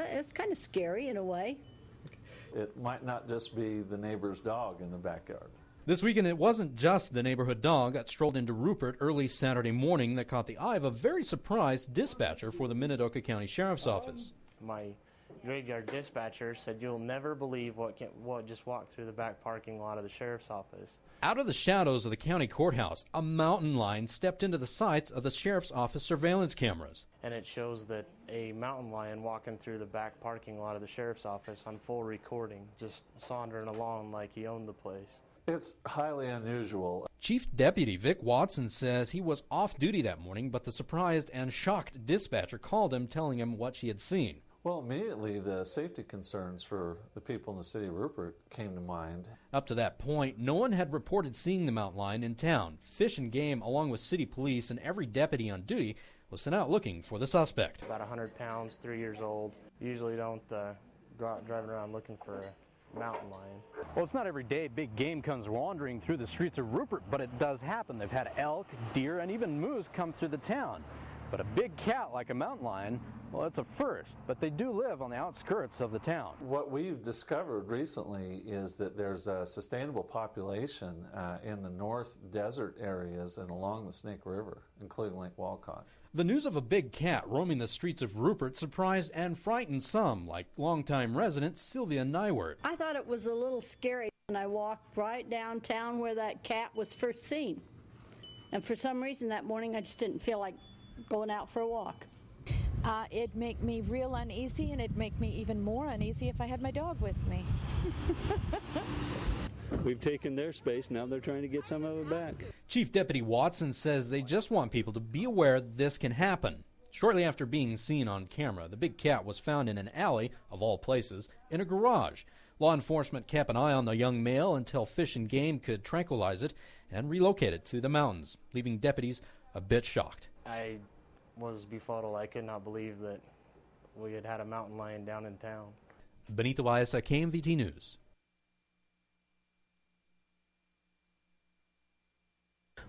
it's kind of scary in a way. It might not just be the neighbor's dog in the backyard. This weekend, it wasn't just the neighborhood dog that strolled into Rupert early Saturday morning that caught the eye of a very surprised dispatcher for the Minidoka County Sheriff's Office. My graveyard dispatcher said, "You'll never believe what just walked through the back parking lot of the sheriff's office." Out of the shadows of the county courthouse, a mountain lion stepped into the sights of the sheriff's office surveillance cameras. And it shows that a mountain lion walking through the back parking lot of the sheriff's office on full recording, just sauntering along like he owned the place. It's highly unusual. Chief Deputy Vic Watson says he was off duty that morning, but the surprised and shocked dispatcher called him, telling him what she had seen. Well, immediately the safety concerns for the people in the city of Rupert came to mind. Up to that point, no one had reported seeing the mountain lion in town. Fish and Game, along with city police and every deputy on duty, was sent out looking for the suspect. About 100 pounds, 3 years old. Usually don't go out driving around looking for a mountain lion. Well, it's not every day big game comes wandering through the streets of Rupert, but it does happen. They've had elk, deer, and even moose come through the town. But a big cat like a mountain lion, well, it's a first, but they do live on the outskirts of the town. What we've discovered recently is that there's a sustainable population in the north desert areas and along the Snake River, including Lake Walcott. The news of a big cat roaming the streets of Rupert surprised and frightened some, like longtime resident Sylvia Nywert. I thought it was a little scary when I walked right downtown where that cat was first seen. And for some reason that morning I just didn't feel like going out for a walk. It'd make me real uneasy, and it'd make me even more uneasy if I had my dog with me. We've taken their space, now they're trying to get some of it back. Chief Deputy Watson says they just want people to be aware this can happen. Shortly after being seen on camera, the big cat was found in an alley, of all places, in a garage. Law enforcement kept an eye on the young male until Fish and Game could tranquilize it and relocate it to the mountains, leaving deputies a bit shocked. I was befuddled. I could not believe that we had had a mountain lion down in town. Benito Baeza, KMVT News.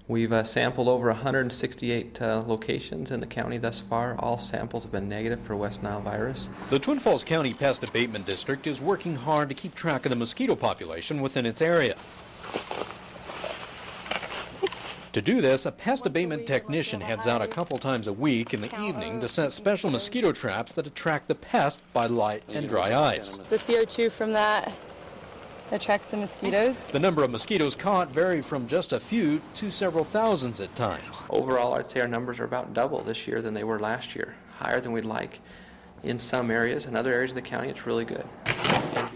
We've sampled over 168 locations in the county thus far. All samples have been negative for West Nile virus. The Twin Falls County Pest Abatement District is working hard to keep track of the mosquito population within its area. To do this, a pest abatement technician heads out a couple times a week in the evening to set special mosquito traps that attract the pest by light and dry ice. The CO2 from that attracts the mosquitoes. The number of mosquitoes caught vary from just a few to several thousands at times. Overall, I'd say our numbers are about double this year than they were last year, higher than we'd like. In some areas, in other areas of the county, it's really good.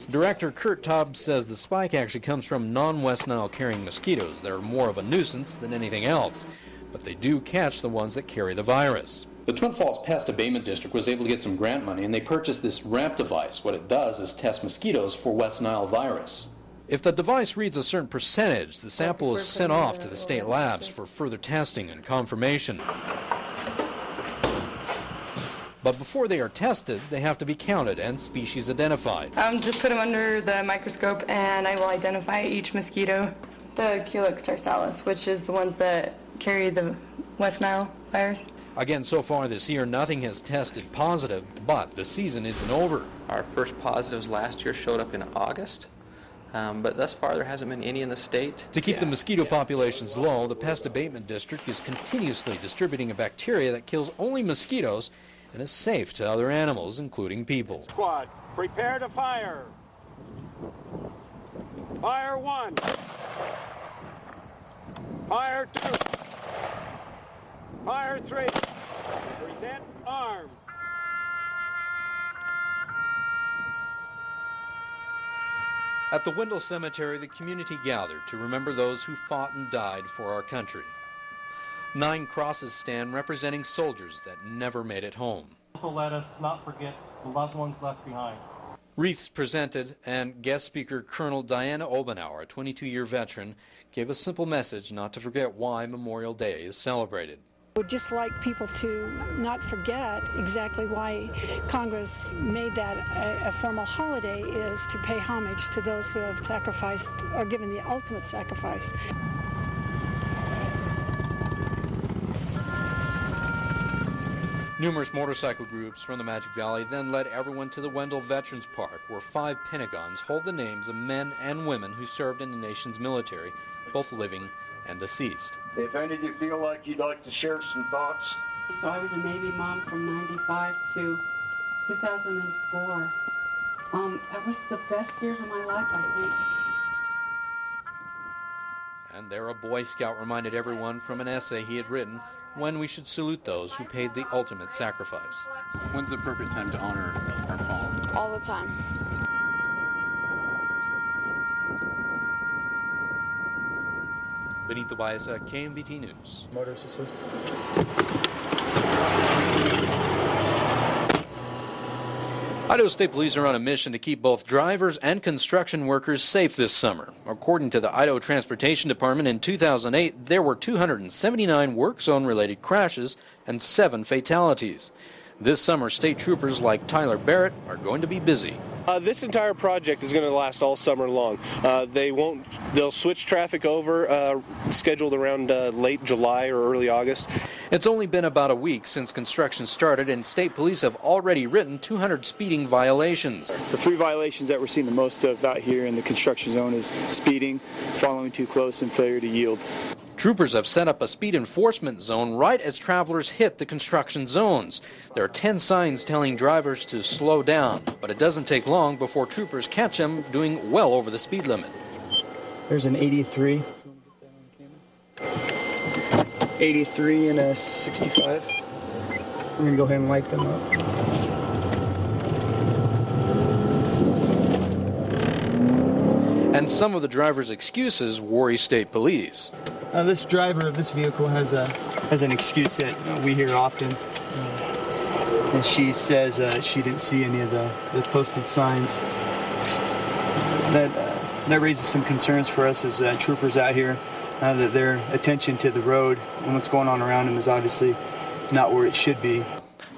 Director Kurt Taub says the spike actually comes from non-West Nile carrying mosquitoes. They're more of a nuisance than anything else, but they do catch the ones that carry the virus. The Twin Falls Pest Abatement District was able to get some grant money, and they purchased this ramp device. What it does is test mosquitoes for West Nile virus. If the device reads a certain percentage, the sample is sent off to the state labs for further testing and confirmation. But before they are tested, they have to be counted and species identified. Just put them under the microscope and I will identify each mosquito. The Culex tarsalis, which is the ones that carry the West Nile virus. Again, so far this year, nothing has tested positive, but the season isn't over. Our first positives last year showed up in August, but thus far there hasn't been any in the state. To keep the mosquito populations low, the Pest Abatement District is continuously distributing a bacteria that kills only mosquitoes and is safe to other animals, including people. Squad, prepare to fire. Fire 1. Fire 2. Fire 3. Present arms. At the Wendell Cemetery, the community gathered to remember those who fought and died for our country. 9 crosses stand representing soldiers that never made it home. Also let us not forget the loved ones left behind. Wreaths presented, and guest speaker Colonel Diana Obenauer, a 22-year veteran, gave a simple message not to forget why Memorial Day is celebrated. I would just like people to not forget exactly why Congress made that a formal holiday, is to pay homage to those who have sacrificed or given the ultimate sacrifice. Numerous motorcycle groups from the Magic Valley then led everyone to the Wendell Veterans Park, where 5 pentagons hold the names of men and women who served in the nation's military, both living and deceased. If any of you feel like you'd like to share some thoughts. So I was a Navy mom from 95 to 2004. That was the best years of my life, I think. And there a Boy Scout reminded everyone from an essay he had written when we should salute those who paid the ultimate sacrifice. When's the appropriate time to honor our fallen? All the time. Benito Baeza, KMVT News. Motorist assistant. Idaho State Police are on a mission to keep both drivers and construction workers safe this summer. According to the Idaho Transportation Department, in 2008, there were 279 work zone-related crashes and 7 fatalities. This summer, state troopers like Tyler Barrett are going to be busy. This entire project is going to last all summer long. They'll switch traffic over, scheduled around late July or early August. It's only been about a week since construction started, and state police have already written 200 speeding violations. The 3 violations that we're seeing the most of out here in the construction zone is speeding, following too close, and failure to yield. Troopers have set up a speed enforcement zone right as travelers hit the construction zones. There are 10 signs telling drivers to slow down, but it doesn't take long before troopers catch them doing well over the speed limit. There's an 83. 83 and a 65. We're going to go ahead and light them up. And some of the driver's excuses worry state police. This driver of this vehicle has an excuse that we hear often. And she says she didn't see any of the posted signs. That raises some concerns for us as troopers out here, that their attention to the road and what's going on around them is obviously not where it should be.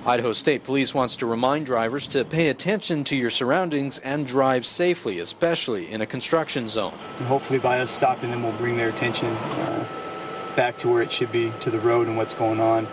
Idaho State Police wants to remind drivers to pay attention to your surroundings and drive safely, especially in a construction zone. And hopefully by us stopping them, we'll bring their attention back to where it should be, to the road and what's going on.